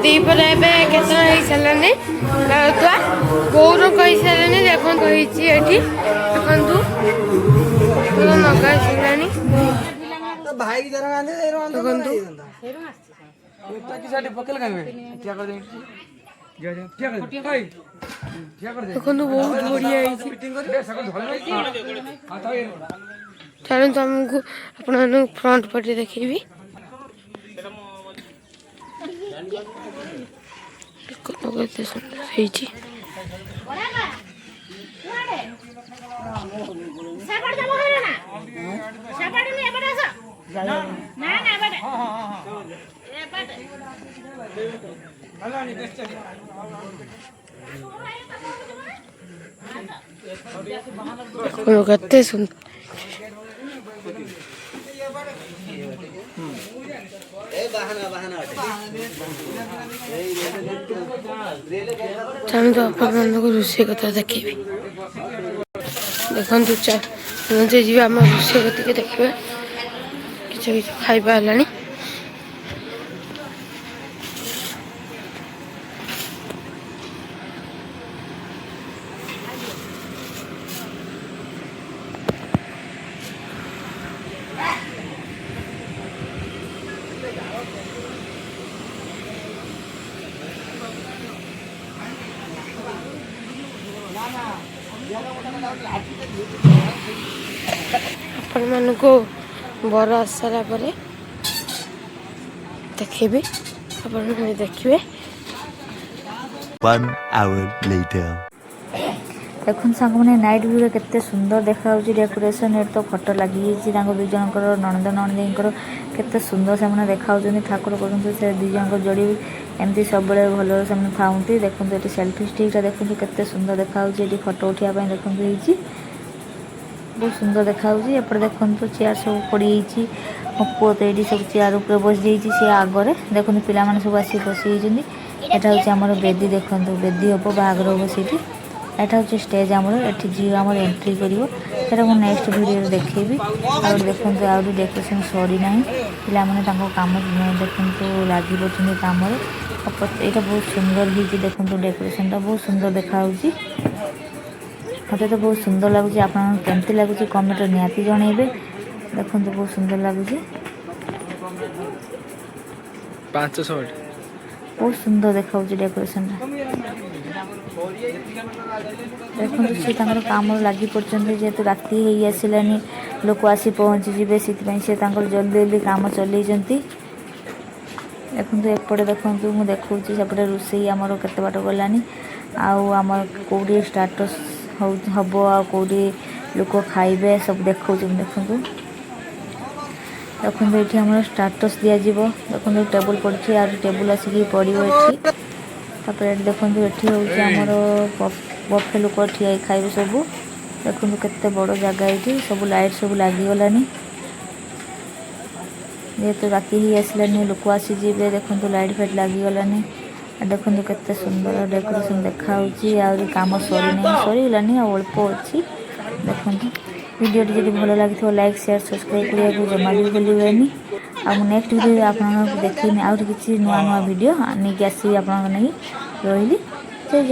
दीपर एवं केत सारे गौर कही सारे देखो देखु नगा सारा देखो बहुत बढ़िया चलो तुमको आप फ्रंट पटे देखी केते सुंदर ହେଇଛି କେତେ ସୁନ୍ଦର चलो तो आप रोषे कथा देखी देखु जी आम रोषे कति देखा कि खाइबा है आपण मान को बर आसारा देखी आपण देखिए देखुन सांग मैंने नाइट व्यू केते सुंदर देखा डेकोरेशन तो फोटो लगी दुई जनकर नणंद नणंदी केते सुंदर से देखा ठाकुर कहते से दुई जन जोड़ी एमती सब भल से था देखते ये सेल्फी स्टिक देखते केते सुंदर देखा फोटो उठाई देखते बहुत सुंदर देखा एपटे देखते चेयर सब पड़ी मो पुओ तो ये सब चेयर उपर बस जाइए सी आगे देखते पिला सब आसी बसी यहाँ हूँ आम बेदी देखते बेदी हम बाहर हम सी एटा हूँ स्टेज आमर एटी झील आम एंट्री कर नेक्स्ट वीडियो देखी और देखते आहरी डेकोरेशन सरी ना पाने कम देखते लगी पड़ते कम यहाँ बहुत सुंदर हो देखते डेकोरेशन बहुत सुंदर देखा मत तो बहुत सुंदर लगुच आपमती लगुच कमेंट निहाती जनइबे देखते बहुत सुंदर लगुच बहुत सुंदर देखा डेकोरेशन देखते सी कम लगी पड़ते जेहेतु राति हो आसलानी लोक आसी पहुँची जी से जल्दी जल्दी कम चलते देखते एपटे देखु मुझे देखा सेपटे रोषे आमर केते बाट गलानी आम कौटी स्टाटस हम कौटी लोक खाइबे सब देखा देखते देखते ये आम स्टाटस दिज्व देखते टेबुल पड़ी टेबुल आसिक पड़ो ये देखते ये हूँ आमर बफे लोक ठिया खाइबे सब देखते केते बड़ जगह ये सब लाइट सब लगिगलानी जेहेतु राति ही आसलानी लोक आसीजे देखते लाइट फाइट लगिगलानी देखते केते सुंदर डेकोरेशन देखा कम सरीगलानी अल्प अच्छी देखते वीडियो जब भल लगी लाइक शेयर सब्सक्राइब करने जमा भी भूलिए नेक्स्ट वीडियो आप देखी आउट किसी नुआ नुआ वीडियो नहीं आसि आप रही